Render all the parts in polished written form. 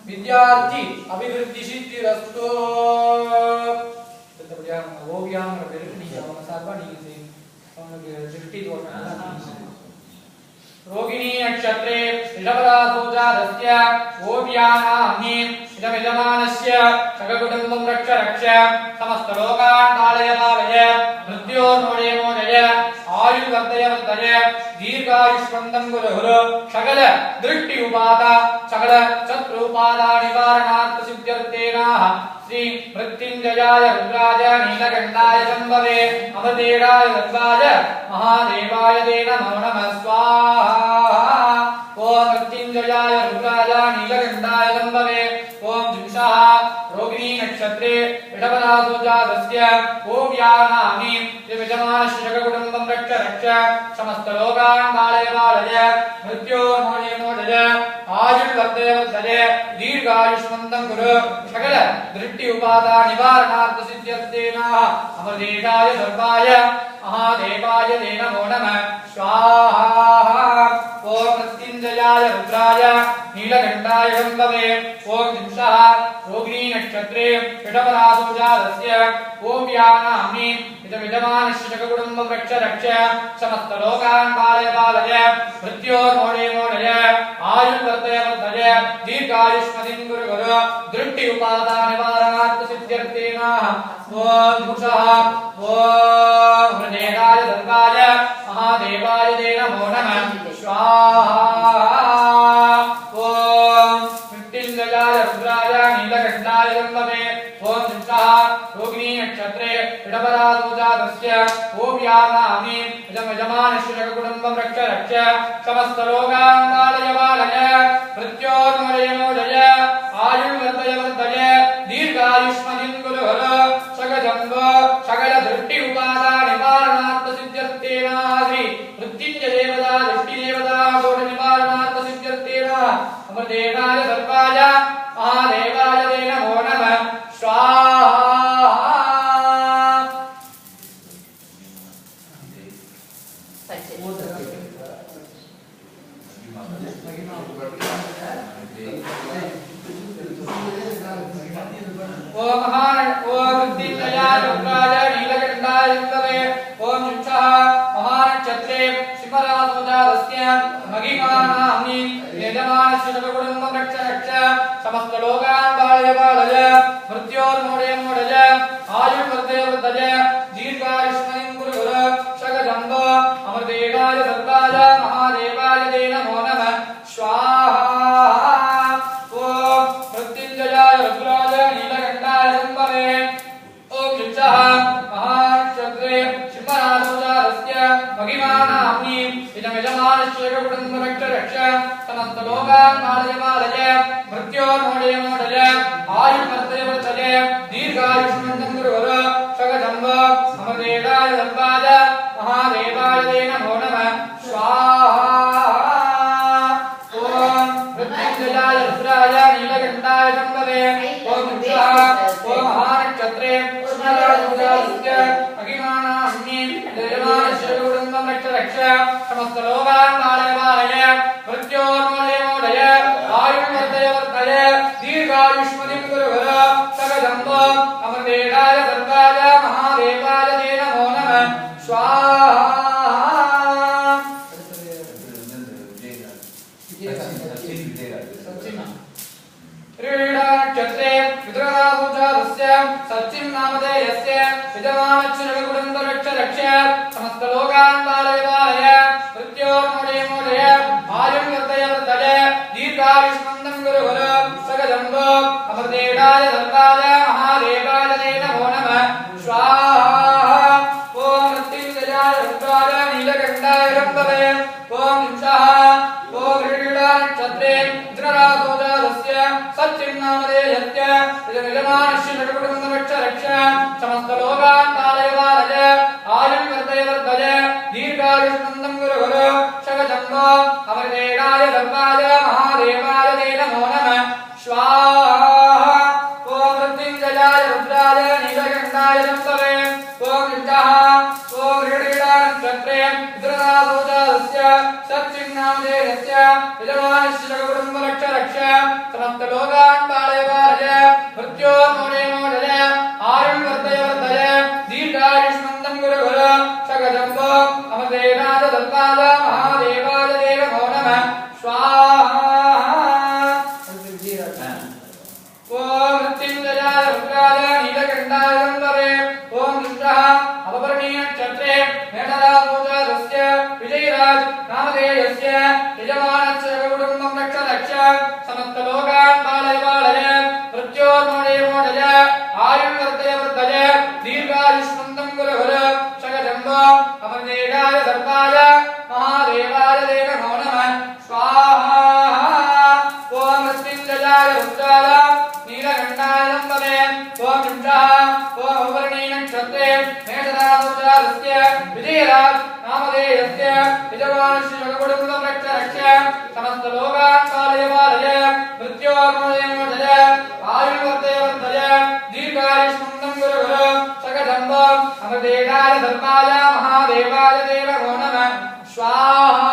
विद्यार्थी अभिवृद्धि सिद्धिरस्तु तत्पश्चात ओव्याम विरक्ति आवश्यक साधवानी से उनके दृष्टि दोष रोगिणी नक्षत्रे ऋषभरासोजातस्य ओव्यानाम्नि इदमिदमानस्य सककुटुम्बं रक्ष रक्ष समस्तलोकान् पालय पालय मृत्योर्मोडय मोडय आयुर्वर्धय वर्धय दीर्घायुष्मन्तं कुरु कुरु सकल दृष्टि उपादा सकल शत्रु उपादा निवारणार्थ सिद्ध्यर्थेनाः श्री मृत्युंजयाय रुद्राय नीलकण्ठाय शम्भवे अमरदेवाय सर्वाय महादेवाय ते नमो नमः स्वाहा ओम मृत्युंजयाय रुद्राय नीलकण्ठाय शम्भवे ओम जिंसः रोगिणी नक्षत्रे ऋषभरासोजातस्य ओव्यानाम्नि यजमानस्य कुटुम्बं रक्ष रक्ष समस्तलोकान् पालय पालय मृत्योर्मोडय मोडय आयुर्वर्धय वर्धय दीर्घायुष्मन्तं कुरु सकल दृष्टि उपादा निवारणार्थ सिद्ध्यर्थेनाः अमरदेवाय सर्वाय महादेवाय ते नमो नमः स्वाहा ओम मृत्युंजयाय रुद्राय नीलकण्ठाय शम्भवे ओम जिंसः रोगिणी नक्षत्रे ऋषभरासोजातस्य ओव्यानाम्नि इदमिदमानस्य कुटुम्बं रक्ष रक्ष समस्तलोकान् पालय पालय मृत्योर्मोडय मोडय आयुर्वर्धय वर्धय दीर्घायुष्मतिं कुरु कुरु दृष्टि उपादा निवारणार्थ सिद्ध्यर्थेनाः ओम जिंसः ओम हृदयाय सर्वाय महादेवाय ते नमो नमः स्वाहा ओम मृत्युंजयाय रुद्राय नीलकण्ठाय शम्भवे ओम जिंसः रोगिणी नक्षत्रे ऋषभरासोजातस्य ओव्यानाम्नि यजमानस्य कुटुम्बं रक्ष रक्ष समस्तलोकान् पालय पालय मृत्योर्मोडय मोडय आयुर्वर्धय वर्धय दीर्घायुष्मतिं कुरु कुरु सकल दृष्टि उपादा निवारणार्थ सिद्ध्यर्थेनाः श्री मृत्युंजय देवता दृष्टि देवता दोष निवारणार्थ सिद्ध्यर्थेनाः अमरदेवाय सर्वाय महादेवाय ते नमो नमः स्वाहा ओम मृत्युंजयाय रुद्राय नीलकण्ठाय शम्भवे ओम जिंसः महानक्षत्रे सिंहरासोजातस्य महिमानाम्नि यजमानस्य कुटुम्बं रक्ष रक्ष समस्तलोकान् पालय पालय मृत्योर्मोडय मोडय आयुर्वर्धय वर्धय दीर्घायुष्मतिं कुरु कुरु सकजम्बो अमरदेवाय सर्वाय महादेवाय ते नमो नमः स्वाहा ओम मृत्युंजयाय रुद्राय नीलकण्ठाय शम्भवे ओम जिंसः महानक्षत्रे सिंहरासोजातस्य महिमानाम्नि इदमिदमानस्य कुटुम्बं रक्ष रक्ष समस्तलोकान् पालय पालय मृत्योर्मोडय मोडय आयुर्वर्धय वर्धय दीर्घायुष्मन्तं कुरु कुरु सकजम्बो अमरदेवाय सर्वाय महादेवाय ते नमो नमः स्वाहा ओम मृत्युंजयाय रुद्राय नीलकण्ठाय शम्भवे ओम जिंसः ओम महानक्षत्रे सिंहरासोजातस्य महिमानाम्नि यजमानस्य कुटुम्बं रक्ष रक्ष समस्तलोकान् पालय पालय मृत्योर्मोडय मोडय आयुर्वर्धय वर्धय दीर्घायुष्मतिं कुरु कुरु सकजम्बो अमरदेवाय सर्वाय महादेवाय ते नमो नमः स्वाहा नक्षत्रे ऋषभरासोजातस्य सचिं नामधेयस्य यजमानस्य कुटुम्बं रक्ष रक्ष समस्तलोकान् पालय पालय मृत्योर्मोडय मोडय आयुर्वर्धय वर्धय दीर्घायुष्मन्तं कुरु कुरु सकजम्बो अमरदेवाय सर्वाय महादेवाय ते नमो नमः स्वाहा ओम मृत्युंजयाय रुद्राय नीलकण्ठाय शम्भवे ओम जिंसः ओम नक्षत्रे ऋषभरासोजातस्य सचिं नामधेयस्य यजमानस्य कुटुम्बं रक्ष रक्ष समस्तलोकान् पालय पालय आयुर्वर्धय वर्धय दीर्घायुष्मन्तं कुरु कुरु सकजम्बो अमरदेवाय सर्वाय महादेवाय ते नमो नमः स्वाहा ओम मृत्युंजयाय रुद्राय नीलकण्ठाय शम्भवे ओम जिंसः ओम नक्षत्रे ऋषभरासोजातस्य सचिं नामधेयस्य यजमानस्य कुटुम्बं रक्ष रक्ष समस्त लोकान् पालय पालय मृत्योर्मोरे मोचय आयुर् वर्धय वर्धय दीर्घायुष्मन्तं कुरु कुरु शकजम्बो अमृतेनाथ दत्ताय महादेवाय देव नमो नमः स्वाहा ओम मृत्युंजयाय रुद्राय नीलकण्ठाय गन्धर्वे ओम रुद्रः अपवर्णीय नक्षत्रे मेषराजोजातस्य विजयराज नामधेयस्य यजमानस्य कुटुम्बं रक्ष रक्ष समस्त लोकान् पालय पालय मृत्योर्मोरे मोचय आयुर्वर्धय वर्धय दीर्घायुष्मन्तं कुरु कुरु शकजम्बो अमृतेनाय सर्पाय महादेवाय देव नमो नमः स्वाहा ओम मृत्युंजयाय रुद्राय नीलकण्ठाय गन्धर्वे ओम रुद्रः ओम अपवर्णीय नक्षत्रे मेषराजोजातस्य विजयराज नामधेयस्य यजमानस्य कुटुम्बं रक्ष रक्ष समस्त लोकान् पालय पालय मृत्योर्मोरे मोचय आयुर्वर्धय वर्धय दीर्घायुष्मन्तं कुरु कुरु शकजम्बो अमृतेनाय सर्पाय महादेवाय देव नमो नमः स्वाहा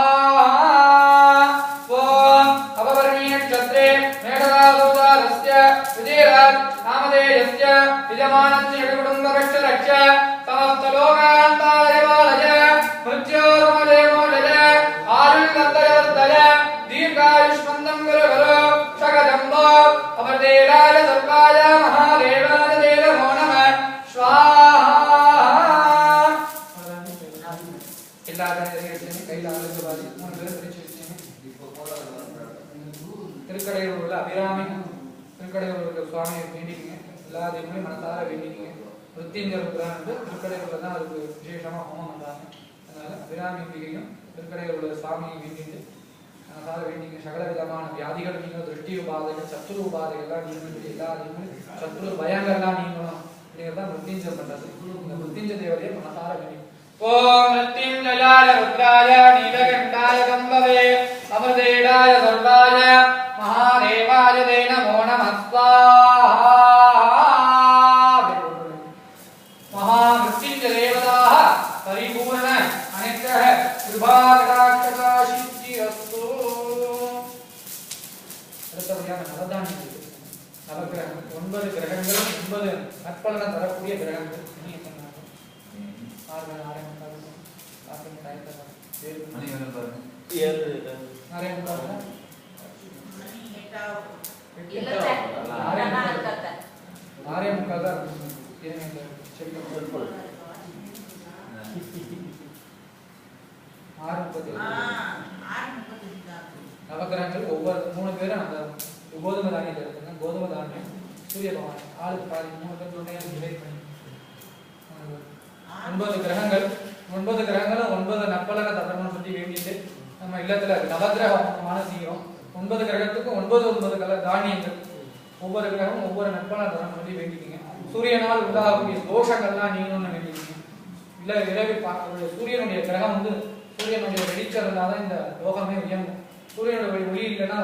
ओम अपवर्णीय नक्षत्रे मेषराजोजातस्य विजयराज नामधेयस्य यजमानस्य कुटुम्बं रक्ष रक्ष समस्त लोकान् पालय पालय मृत्योर्मोरे मोचय आयुर्वर्धय वर्धय दीर्घायुष्मन्तं कुरु कुरु शकजम्बो अमृतेनाय सर्पाय महादेवाय देव नमो नमः स्वाहा திருக்கடையூர் உள்ள அபிராமி திருக்கடையூர் உள்ள சுவாமியை வேண்டிக்கிங்க எல்லா தெய்வங்களையும் மனசார வேண்டிக்கிங்க மிருத்யுஞ்சர் வந்து திருக்கடையூர்ல தான் அதுக்கு விசேஷமா ஹோமம் பண்றாங்க அதனால அபிராமி அம்பிகையும் திருக்கடையூர் உள்ள சுவாமியை வேண்டிட்டு மனசார வேண்டிங்க சகல விதமான வியாதிகள் நீங்களும் திருஷ்டி உபாதைகள் சத்ரு உபாதைகள் எல்லாம் நீங்களும் எல்லா தெய்வங்களும் சத்ரு பயங்கள்லாம் நீங்களும் அப்படிங்கிறதான் மிருத்யுஞ்சர் பண்றது இந்த மிருத்யுஞ்ச தேவதையை மனசார வேண்டி ओम मृत्युंजयाय रुद्राय नीलकण्ठाय गन्धर्वे अमृतेनाय सर्वाय महादेवाय ते नमो नमः स्वाहा महामृत्युंजय देवताः परिपूर्ण अनुग्रह कृपाकटाक्षसिद्धिरस्तु அடுத்தபடியாக நவதானியங்கள் நவகிரகம் 9 கிரகங்களும் 9 நற்பலனை தரக்கூடிய கிரகங்கள் நவகிரகங்கள் ஒவ்வொரு 3 பேரும் அந்த கோதுமை தானியத்தில் இருக்குங்க கோதுமை தானியம் சூரிய பகவான் ஆளுக்கு பாதி 3 பேர் டிவைட் பண்ணி 9 கிரகங்கள் 9 கிரகங்களும் 9 நற்பலனை தரணும்னு சொல்லி வேண்டிட்டு நம்ம இல்லத்துல நவகிரகமான செய்கிறோம் 9 கிரகத்துக்கும் 9 கலர் தானியங்கள் ஒவ்வொரு கிரகமும் ஒவ்வொரு நற்பலனை தரணும்னு சொல்லி வேண்டிக்கிங்க சூரியனால் உண்டாகக்கூடிய தோஷங்கள்லாம் நீங்கணும்னு வேண்டிக்கிங்க இல்ல இரவு சூரியனுடைய கிரகம் வந்து சூரியனுடைய வெளிச்சம் இருந்தாதான் இந்த லோகமே இயங்கும் சூரியனுடைய ஒளி இல்லைன்னா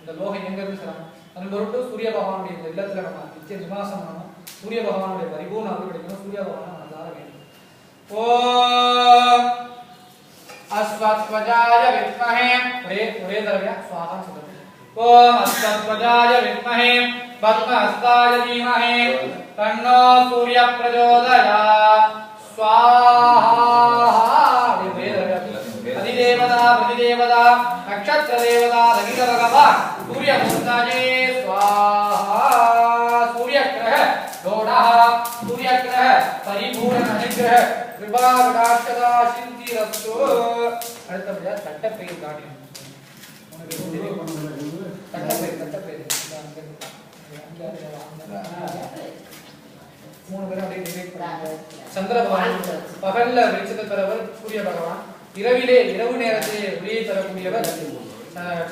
இந்த லோகம் இயங்கிறது சிரமம் அதன் பொருட்டு சூரிய பகவானுடைய இந்த இல்லத்துல நம்ம நித்திய நிவாசம் பண்ணணும் சூரிய பகவானுடைய பரிபூர்ண அருள் கிடைக்கணும் சூரிய பகவானை மனதார வேண்டும் ओम अश्वत्वजाय विद्महे ஒரே தடவையா स्वाहा சொல்லுங்க ओम अश्वत्वजाय विद्महे पद्महस्ताय धीमहि तन्नो सूर्य प्रचोदयात् स्वाहा ஒரே தடவையா अधिदेवता प्रतिदेवता नक्षत्र देवता रविन्द्र भगवान सूर्य मूर्ताये स्वाहा सूर्य ग्रह दोडः सूर्य ग्रह परिपूर्ण अनुग्रह कृपाकटाक्षदा सिद्धिरस्तु அடுத்தபடியா தட்டப்பெயர் காட்டியம் தட்டப்பெயர் 3 பேரும் அப்படியே டிவைட் பண்ணுங்க சந்திர பகவான் பகல்ல வெளிச்சத்தை தரவர் சூரிய பகவான் இரவு நேரத்திலே ஒளியை தரக்கூடியவர்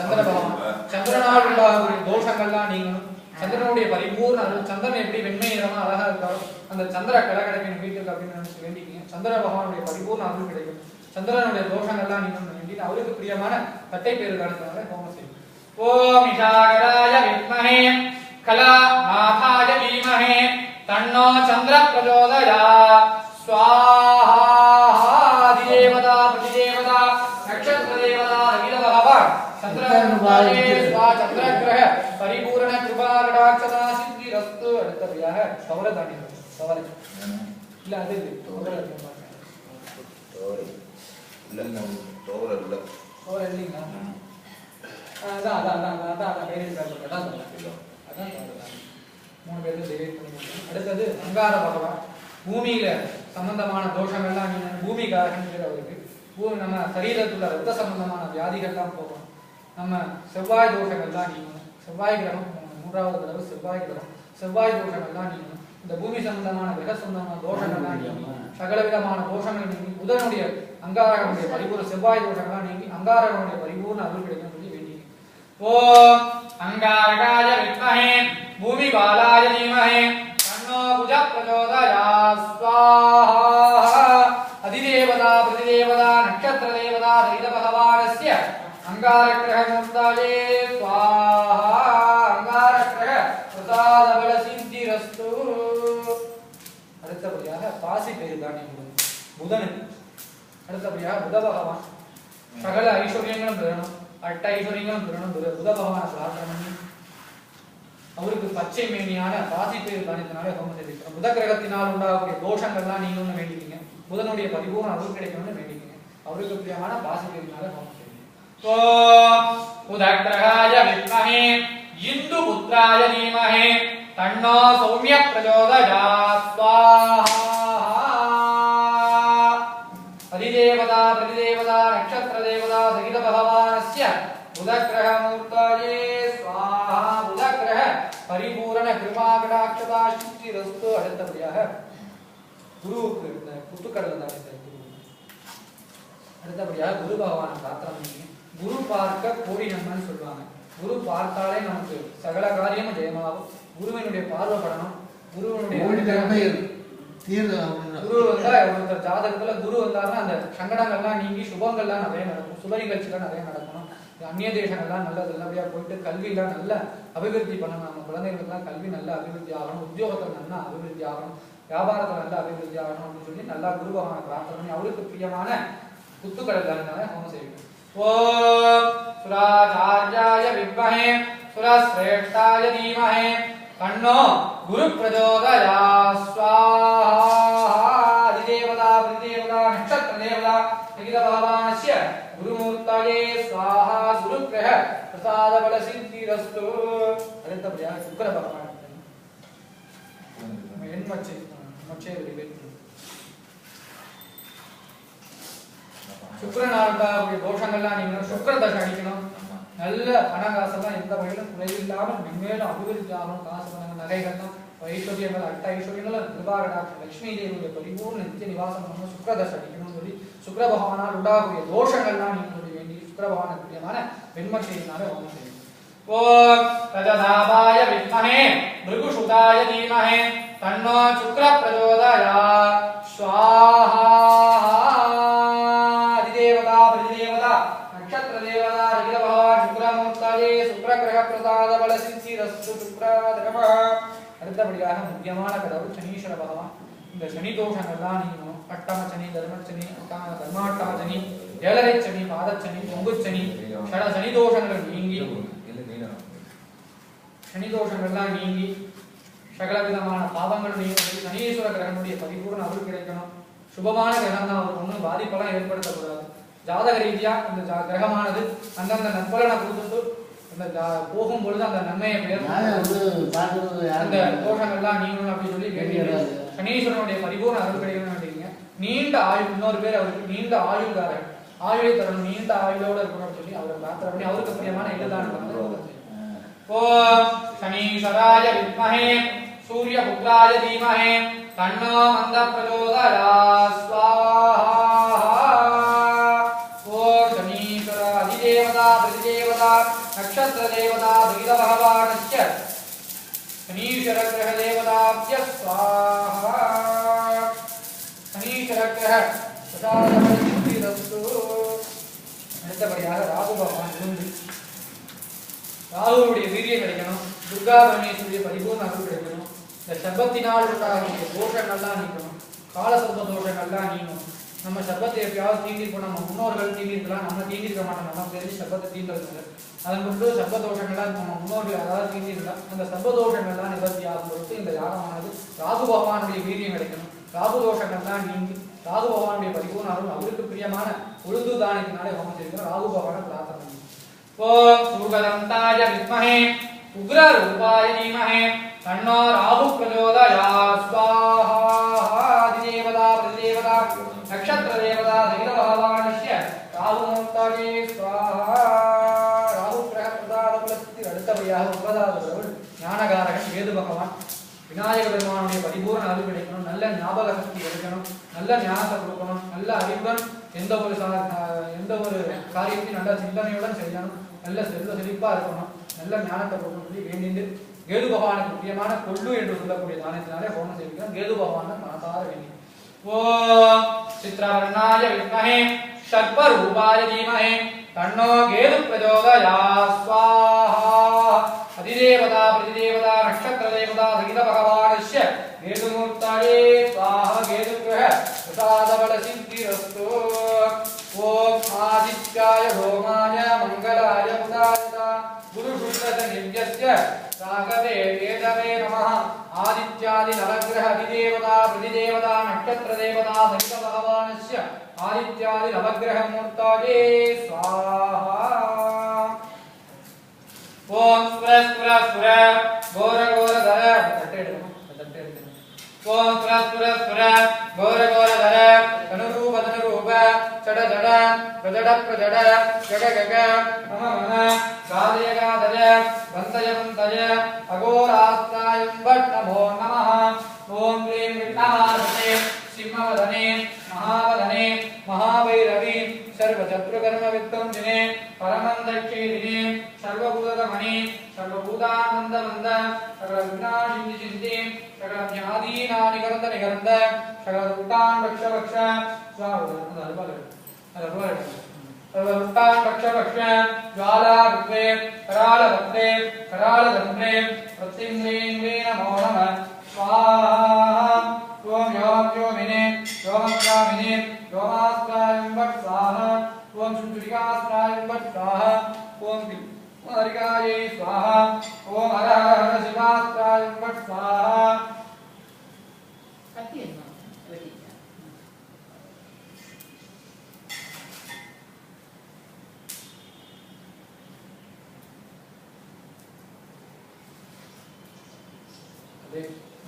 சந்திர பகவான் சந்திரனால் உண்டாகக்கூடிய தோஷங்கள்லாம் நீங்கணும் சந்திரனுடைய பரிபூர்ண அருள் சந்திரன் எப்படி வெண்மை நிறமா அழகா இருக்காரோ அந்த சந்திர கலை கிடைக்கும் வீட்டுக்கு அப்படின்னு நினைச்சு வேண்டிக்கிங்க சந்திர பகவானுடைய பரிபூர்ண அருள் கிடைக்கும் சந்திரனுடைய தோஷங்கள்லாம் நீங்கணும்னு வேண்டி அவருக்கு பிரியமான தட்டை பேரு காலத்தினால ஹோமம் செய்யும் ஓம் நிஷாகராய வித்மஹே கலா நாதாய தீமஹே தன்னோ சந்திர பிரச்சோதயாத் स्वाहा देवता प्रतिदेवता नक्षत्र देवता रविन्द्र भगवान चंद्र स्वा चंद्र ग्रह परिपूर्ण பரிபூரண கிருபா கடாட்சதா சித்தி ரஸ்து. அடுத்தபடியாக கவலை தானியம். கவலை இல்ல அது கவலை இல்லைங்களா? அதான் அதான் அதான் அதான் அதான் அதான் மூணு பேருக்கு டிவைட் பண்ணி. அடுத்தது அங்கார பகவான். பூமியில சம்பந்தமான தோஷங்கள்லாம் நீங்க பூமிகாரங்கிற அவருக்கு நம்ம சரீரத்துல ரத்த சம்பந்தமான வியாதிகள்லாம் போகும். நம்ம செவ்வாய் தோஷங்கள்லாம் நீங்கணும். செவ்வாய் கிரகம் மூன்றாவது தடவை செவ்வாய் கிரகம். செவ்வாய் தோஷங்கள்லாம் நீங்கணும். இந்த பூமி சம்பந்தமான கிரக சம்பந்தமான தோஷங்கள்லாம் நீங்கி சகல விதமான தோஷங்கள் நீங்கி புதனுடைய அங்காரகனுடைய பரிபூர்ண செவ்வாய் தோஷங்கள்லாம் நீங்கி அங்காரகனுடைய பரிபூர்ண அருள் கிடைக்கும் சொல்லி வேண்டி. ஓம் அங்காரகாய வித்மஹே பூமி பாலாய தீமஹே தன்னோ புஜ பிரச்சோதயாத் ஸ்வாஹா. அதிதேவதா பிரதிதேவதா நட்சத்திர தேவதா தைத பகவானஸ்ய அங்காரக்ரஹ மூர்த்தாயே ஸ்வாஹா. அங்காரக்ரஹ பிரசாத பல சித்திரஸ்து. அடுத்தபடியாக பாசி பேரு தானியம் புதனுக்கு. அடுத்தபடியாக புத பகவான் சகல ஐஸ்வர்யங்களும் பெறணும். அட்ட ஐஸ்வர்யங்களும் பெறணும். புத பகவான பிரார்த்தனை பண்ணி அவருக்கு பச்சை மேனியான பாசி பேரு தானியத்தினாலே ஹோமம் செய்திருக்கிறோம். புத கிரகத்தினால் உண்டாகக்கூடிய தோஷங்கள்லாம் நீங்க ஒண்ணு வேண்டிக்கீங்க. புதனுடைய பரிபூர்ண அருள் கிடைக்கணும்னு வேண்டிக்கீங்க. அவருக்கு பிரியமான பாசி பேரினாலே ஹோமம் செய்யுங்க. ஓம் புதக்ரகாய வித்மஹே இந்து புத்ராய தீமஹே தன்னோ சௌமிய பிரச்சோதயாத் ஸ்வாஹா. அதிதேவதா பிரதிதேவதா நட்சத்திர தேவதா சகித பகவானஸ்ய புதக்ரஹ மூர்த்தாயே ஸ்வாஹா. புதக்ரஹ பரிபூரண கிருபா கடாட்சதா சித்தி ரஸ்து. அடுத்தபடியாக குருவுக்கு இந்த புத்துக்கடல் தான். அடுத்தபடியாக குரு பகவான பிரார்த்தனை. குரு பார்க்க கோடி நன்மைன்னு சொல்லுவாங்க. குரு பார்த்தாலே நமக்கு சகல காரியமும் ஜெயமாகும். குருவினுடைய பார்வைப்படணும். குருவினுடைய குரு வந்தா ஒருத்தர் ஜாதகத்துல குரு வந்தாருன்னா அந்த சங்கடங்கள்லாம் நீங்கி சுபங்கள்லாம் நிறைய நடக்கும். சுப நிகழ்ச்சிகள் நிறைய நடக்கணும். அந்நிய தேசங்கள்லாம் நல்லபடியா போயிட்டு கல்வியெல்லாம் நல்ல அபிவிருத்தி பண்ணணும். நம்ம குழந்தைகளுக்கெல்லாம் கல்வி நல்ல அபிவிருத்தி ஆகணும். உத்தியோகத்தில் நல்லா அபிவிருத்தி ஆகணும். வியாபாரத்தில் நல்ல அபிவிருத்தி ஆகணும் அப்படின்னு சொல்லி நல்லா குரு பகவானை பிரார்த்தனை பண்ணி அவருக்கு பிரியமான புத்துக்கடல் தானே ஹோமம் செய்யணும். ஓம் சுராச்சார்யாய வித்மஹே சுரஸ்ரேஷ்டாய தீமஹே தன்னோ குரு பிரச்சோதயாத் ஸ்வாஹா. அதிதேவதா பிரதிதேவதா நட்சத்திர தேவதா சகித பகவானஸ்ய குருமூர்த்தயே ஸ்வாஹா. குருக்ரஹ பிரசாத பல சித்திரஸ்து. அடுத்தபடியாக சுக்கிர பகவான் சுக்கிரனாருடைய தோஷங்கள்லாம் நீங்க சுக்கிர தசை அடிக்கணும். நல்ல பணகாசெல்லாம் எந்த வகையிலும் குறைவில்லாமல் மென்மேலும் அபிவிருத்தி ஆகணும். காசு பணங்கள் நகைகள்லாம் ஐஸ்வர்யங்கள் அட்ட ஐஸ்வர்யங்கள் கிருபாகடாட்சம் லட்சுமி தேவியுடைய பரிபூர்ண நித்திய நிவாசம் பண்ணணும். சுக்கிர தசை அடிக்கணும்னு சொல்லி சுக்கிர பகவானால் உண்டாகக்கூடிய தோஷங்கள்லாம் நீங்க சொல்லி வேண்டி சுக்கிர பகவான பிரியமான வெண்மட்சியினால ஹோமம் செய்யணும். ஓம் ரஜதாபாய வித்மஹே மிருகுசுதாய தீமஹே தன்னோ சுக்கிர பிரச்சோதயாத் ஸ்வாஹா. அதிதேவதா பிரதிதேவதா நட்சத்திர தேவதா ரகித பகவான் சுக்கிரமூர்த்தயே சுக்கிரகிரக பிரசாத பல சித்திரஸ்து. சுக்கிரதரம. அடுத்தபடியாக முக்கியமான கடவுள் சனீஸ்வர பகவான். இந்த சனி தோஷங்கள்லாம் நீங்கணும். அட்டம சனி தர்மச்சனி தர்மாட்டம சனி ஏழரை சனி பாதச்சனி பொங்கு சனி சனி தோஷங்கள் நீங்கி சனி தோஷங்கள்லாம் நீங்கி சகல விதமான பாவங்கள் நீங்கி சனீஸ்வர கிரகனுடைய பரிபூர்ண அருள் கிடைக்கணும். சுபமான கிரகம் தான் அவருக்கு ஒன்றும் பாதிப்பெல்லாம் ஏற்படுத்தக்கூடாது. ஜாதக ரீதியா இந்த கிரகமானது அந்தந்த நற்பலனை கொடுத்துட்டு அந்த போகும் பொழுது அந்த நன்மையை அந்த தோஷங்கள்லாம் நீங்கணும் அப்படின்னு சொல்லி வேண்டியது. சனீஸ்வரனுடைய பரிபூர்ண அருள் கிடைக்கணும்னு வேண்டிங்க. நீண்ட ஆயுள் இன்னொரு பேர் அவருக்கு நீண்ட ஆயுள்காரர். ஆயுளை தரணும். நீண்ட ஆயுளோட இருக்கணும்னு சொல்லி அவரை பிரார்த்தனை பண்ணி அவருக்கு பிரியமான இல்லதான ஓம் சனீஸ்வராய வித்மஹே சூரிய புத்ராய தீமஹே தன்னோ மந்த பிரச்சோதயாத் ஸ்வாஹா. ஓம் சனீஸ்வர அதிதேவதா பிரதிதேவதா நட்சத்திர தேவதா சகித பகவானஸ்ய சனீஸ்வர கிரக தேவதாப்ய ஸ்வாஹா. சனீஸ்வர கிரக பிரசாத பல சித்திரஸ்து. அடுத்தபடியாக ராகு பகவான் இருந்து ராகுவுடைய வீரியம் கிடைக்கணும். துர்கா பரமேஸ்வரிய பரிபூர்ண அருள் கிடைக்கணும். இந்த சர்பத்தினால் உண்டாகக்கூடிய தோஷங்கள்லாம் நீக்கணும். காலசர்ப தோஷங்கள்லாம் நீங்கணும். நம்ம சர்பத்தை எப்பயாவது தீண்டிருப்போம், நம்ம முன்னோர்கள் தீண்டிருக்கலாம், நம்ம தீண்டிருக்க மாட்டோம், நம்ம தெரிஞ்சு சர்பத்தை தீண்டது. அதன் பொருட்டு சர்பதோஷங்கள்லாம் நம்ம முன்னோர்கள் அதாவது தீண்டிருக்கலாம், அந்த சர்பதோஷங்கள்லாம் நிவர்த்தி ஆகும் பொருட்டு இந்த யாகமானது ராகு பகவானுடைய வீரியம் கிடைக்கணும், ராகு தோஷங்கள்லாம் நீங்கி ராகு பகவானுடைய பரிபூர்ண அருள் அவருக்கு பிரியமான உளுந்து தானியத்தினாலே ஹோமம் செய்கிறோம். ராகு பகவானை பிரார்த்தனை பண்ணி ஓம் சூகதந்தாய வித்மஹே உக்ர ரூபாய தீமஹே தன்னோ ராகு பிரச்சோதயாத் ஸ்வாஹா. அதிதேவதா பிரதிதேவதா நக்ஷத்ர தேவதா சகித பகவானஸ்ய ராகுமூர்த்தயே ஸ்வாஹா. ராகு கிரக பிரதான குலத்தில் அடுத்தபடியாக உபதாதவர்கள் ஞானகாரகன் கேது பகவான். விநாயக பெருமானுடைய பரிபூர்ண அருள் கிடைக்கணும், நல்ல ஞாபக சக்தி கிடைக்கணும், நல்ல ஞானத்தை கொடுக்கணும், நல்ல அறிவுடன் எந்த ஒரு காரியத்தையும் நல்ல சிந்தனையுடன் செய்யணும், நல்ல செழிப்பா இருக்கணும், நல்ல ஞானத்தை கொடுக்கணும் வேண்டிட்டு கேது பகவானுக்கு முக்கியமான கொள்ளு என்று சொல்லக்கூடிய தானத்தினாலே ஹோமம் செய்கிறோம். கேது பகவான் மனசார வேண்டி ஓம் சித்ரவர்ணாய வித்மஹே ஷர்பரூபாய தீமஹே தன்னோ கேது பிரச்சோதயாத் ஸ்வாஹா. அதிதேவதா பிரதிதேவதா நக்ஷத்ர தேவதா சகித பகவானஸ்ய கேதுமூர்த்தயே ஸ்வாஹா. கேது கிரக பிரசாத பல சித்திரஸ்து. ஓம் ஆதித்யாய ரோமாய மங்களாய புதாயதா குரு சுக்ர நித்யஸ்ய ராகவே வேதவே நமः. ஆதித்யாதி நவக்கிரக அதிதேவதா பிரதிதேவதா நக்ஷத்ர தேவதா சகித பகவானஸ்ய ஆதித்யாதி நவக்கிரக மூர்த்தயே ஸ்வாஹா. ஓம் ஸ்வர ஸ்வர ஸ்வர கோர கோர தர தட்டை எடுக்கணும். ஓம் ஸ்வர ஸ்வர ஸ்வர கோர கோர தர தனுரூப தனுரூப சட ஜட பிரஜட பிரஜட கக கக நம நம காதய காதய வந்தய வந்தய அகோராஸ்தாயம் பட் நமோ நமः. ஓம் க்ளீம் விக்னமார்த்தே சிம்மவதனே மகாவதனே மகாபைரவி சர்வசத்ருகர்ம வித்வந்தினே பரமந்தக்ஷேதினே சர்வபூதமணி சர்வபூதானந்தமந்த சகல விநாசிந்தி சிந்தி சகல ஞாதீனானி கரந்த நிகரந்த சகல உட்டான் பக்ஷ பக்ஷ சர்வருட்டான் பக்ஷ பக்ஷ ஜ்வாலா வித்வே கரால பக்தே கரால தந்த்ரே பிரத்யங்க்ரீங்க்ரீ நமோ நம ஸ்வாஹா. ஓம் யோம் யோமினே யோமக்ராமினே யோமாஸ்த்ராயம் பட் ஸ்வாஹா. ஓம் சுத்ரிகாஸ்த்ராயம் பட் ஸ்வாஹா. ஓம் ஹரிகாயை ஸ்வாஹா. ஓம் ஹர ஹர சிவாஸ்த்ராயம் பட் ஸ்வாஹா.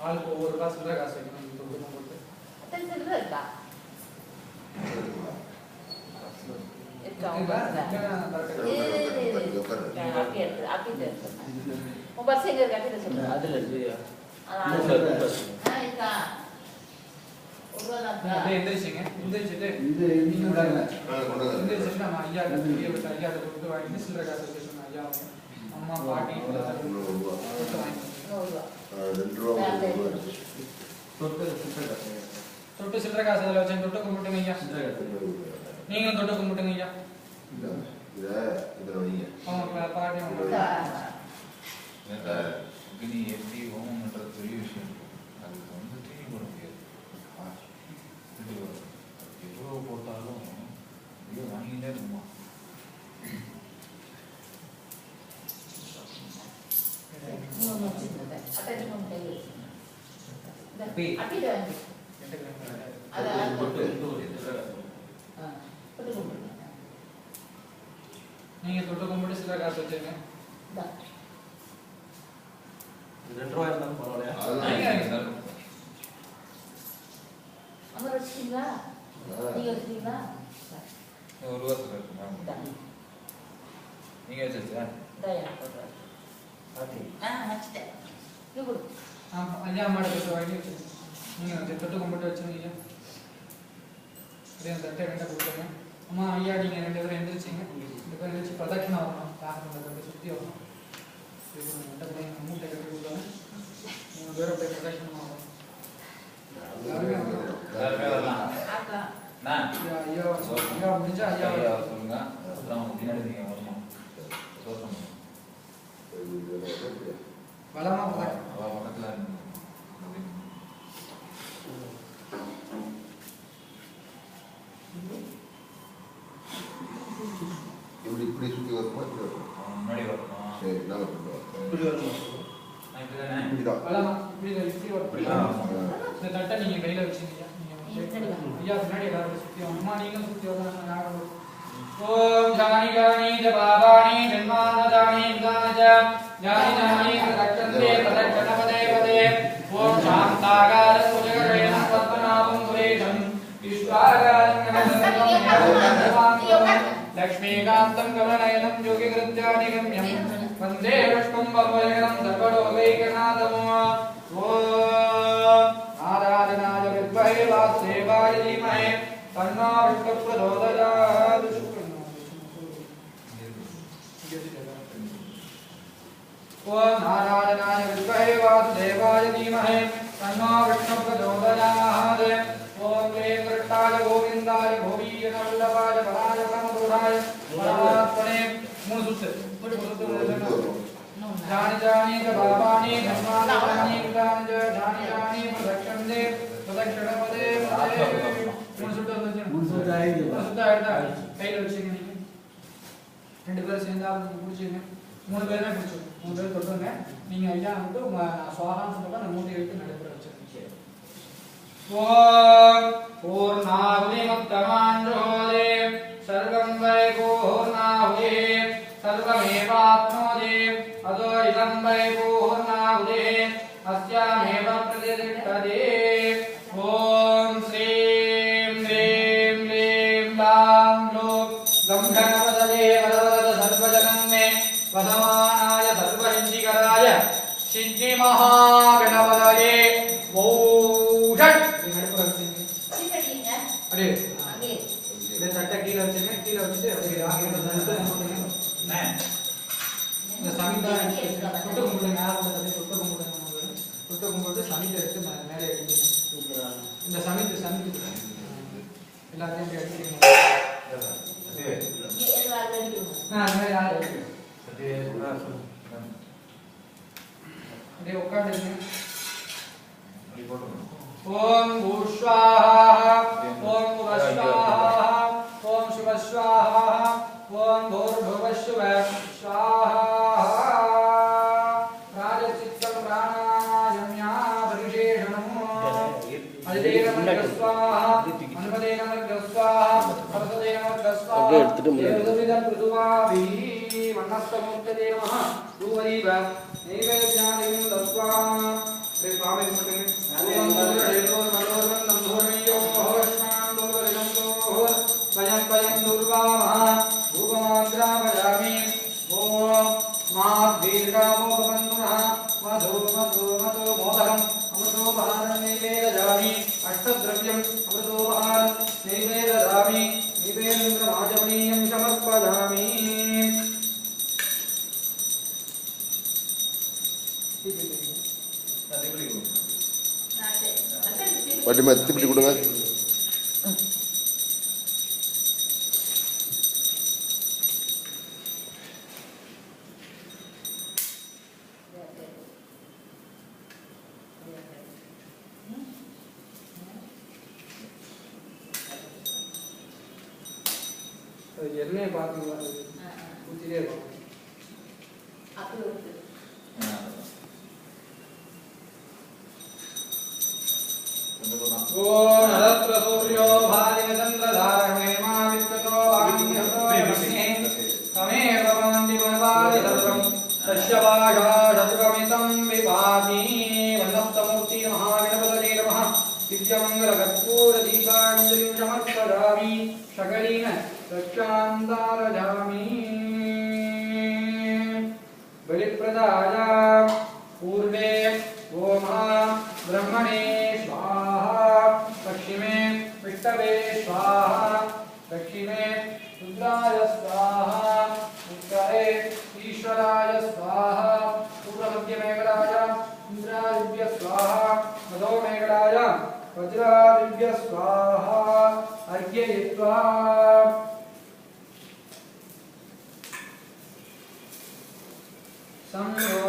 ஆளுக்கு ஒவ்வொரு காசு சில்லற காசு வைக்கணும். தொடுமா போட்டு சில்லற இருக்கா? எந்திரிச்சிங்க எந்திரிச்சிட்டு நம்ம ஐயா ஐயா கொடுத்து வாங்கிட்டு சில்லற காசு வச்சுருக்கோம். ஐயா அம்மா பாட்டி தொட்டு சில்லற காசு அதில் வச்சு தொட்டு கும்பிட்டுங்க ஐயா. நீங்களும் தொட்டு கும்பிட்டுங்க ஐயா. பாட்டி அக்னி எப்படி ஹோமம்ன்றது பெரிய விஷயம். அதுக்கு வந்து தீனி போட முடியாது. எவ்வளோ போட்டாலும் ஐயோ வாங்கிட்டே இருக்குமா. நீங்க தொட்டு கும்பிட்டு சில்லற காசு வச்சுருங்க. 2 ரூபாய் இருந்தாலும் பரவாயில்லையா? அங்க வச்சிட்டீங்களா? நீங்க வச்சிட்டீங்களா? ஒரு வருஷம் இருக்குமா? நீங்க வச்சிருச்சா? வச்சுட்டேன். இது கொடு. ஐயா அம்மாட்ட தொட்டு வாங்கி வச்சுருங்க. நீங்கள் தொட்டு கும்பிட்டு வச்சுருங்க ஐயா. அப்படியே அந்த தட்டை ரெண்டை கொடுத்துருங்க. அம்மா ஐயா நீங்கள் 2 பேரும் எந்திரிச்சிங்க. 2 பேரும் எழுந்திரிச்சு பிரதட்சணை வரணும். காரணம் சுற்றி வரணும். மூட்டை கட்டி கொடுத்தாங்க. 3 பேரும் அப்படியே பிரதட்சணை வரணும். எல்லாருமே வரலாம். ஐயா முடிஞ்சா ஐயா சொல்லுங்க. அப்புறம் பின்னாடி நீங்க வரணும். பலமா பக்கத்துல வலமா இப்படி இந்த தட்டை நீங்க கையில வச்சுக்கீங்க. ஐயா பின்னாடி எல்லாரும் சுத்தி அம்மா நீங்க சுத்தி வரணும். ஓம் ஜானி ஜானி ஜ பாபானி ஜன்மான ஜானி விதானஜ ஜானி ஜானி ரக்ஷந்தே ததக்ஷணபதே பதே. ஓம் சாந்தாகாரம் புஜகரேன பத்மநாபம் சுரேஷம் விஸ்வாகாரம் கமலம் லக்ஷ்மீகாந்தம் கமலநயனம் யோகிகிருத்யாநிகம்யம் வந்தே விஷ்ணும் பவயனம் சர்வலோகைகநாதம். ஓம் ஆராதனாய வித்மஹே வாசுதேவாய தீமஹி தன்னோ விஷ்ணு பிரச்சோதயாத். ஓம் ஆராதனாய வித்மஹே வாசுதேவாய தீமஹி தன்னோ விஷ்ணு பிரச்சோதயாத். ஓம் க்ளீம் கிருஷ்ணாய கோவிந்தாய கோபீய வல்லபாய பராய பரமபுருஷாய பரமாத்மனே. மூணு சுத்து जानी जानी च बाबानी धर्मानि जानी विदानज जानी जानी प्रदक्षिणे प्रदक्षिणपदे पदे. மூணு சுத்து வந்துச்சு. மூணு சுத்து ஆயிடுதா? கையில வச்சுங்க. நீங்க ரெண்டு பேரும் சேர்ந்தா பிடிச்சிங்க. மூணு பேருமே பிடிச்சு மூணு பேர் தொட்டுங்க. நீங்க ஐயா வந்து சுவாகான்னு சொல்லுங்க. நான் மூட்டை எடுத்து நடுப்புற வச்சிருக்கேன். ஓம் பூர்ணாஹுதிமுக்தமாஞ்சோதே சர்வம் வை பூர்ணாஹுதி सर्वमेवाप्नोति अदो इदं वै पूर्णाहुतिः अस्यामेव प्रतिष्ठते. ॐ श्रीं ह्रीं क्लीं लां लूं गं गणपतये वरवरद सर्वजनं मे वदमानाय सर्वसिद्धिकराय सिद्धिमहागणपतये षट्. அப்படியே இந்த சட்டை கீழே வச்சுங்க. கீழே வச்சுட்டு அப்படியே இந்த சமிதா தொட்டு கும்பிடுங்க. தொட்டு கும்பிடுங்க. தொட்டு கும்பிட்டு சமிதை எடுத்து மேலே எடுத்துங்க. இந்த சமித்து எல்லாத்தையும் எடுத்துக்கணும். அப்படியே உட்காந்துருங்க. ஓம் பூஷ்வாஹா ஓம் புவஸ்வாஹா ஓம் சுவஸ்வாஹா ஓம் பூர்புவஸ்சுவः स्वाहा. राजचित्तं प्राणायाम्या परिशेषणम् अधिदेव स्वाहा अनुपदेन स्वाहा परसदेन स्वाहा देवदुविदं पृथुवाभि वनस्तमुक्तदे नमः भूवरीव नैवेद्यानिं दत्त्वा स्वामी ओम मधुरेणो मनोरमं धूर्णयो भवस्नां दुर्वरिणं दोः स्वयं स्वयं दुर्वामः भूपमाग्रामयामि. ओम मा दीर्घामो बन्धुनः मधु मधु मधु मोदकम् अमृतोपहारं नैवेदयामि. अष्टद्रव्यम् अमृतोपहारं नैवेदयामि. निवेन्द्रमाजमनीयं समर्पयामि. வட்டி மத்தி பிடி கொடுங்க. எண்ணெயை பார்த்துங்களா ஊற்றிட்டே இருக்கும். ஓம் நரத்ர சூர்யோ பாதிமச்சந்திரதாரகமே மா விஸ்வதோ வாங்கியதோ அக்னே தமேவ பவந்தி பவபாதி சர்வம் தஸ்ய பாஷா சதுரமிதம் விபாதி. வந்தஸ்தமூர்த்தி மகாகணபதயே நமः. दिव्यमंगल कर्पूर दीपांजलिं समर्पयामि. शकलेन रक्षान्तारयामि. बलिप्रदाय पूर्वे ओमः ब्रह्मणे स्वाहा. पश्चिमे विष्णवे स्वाहा. दक्षिणे रुद्राय स्वाहा. उत्तरे ईश्वराय स्वाहा. पूर्वमध्यमेघराय इंद्रादिभ्य स्वाहा. अधो मेघराय वज्रादिभ्य स्वाहा. अर्घ्ययित्वा संयो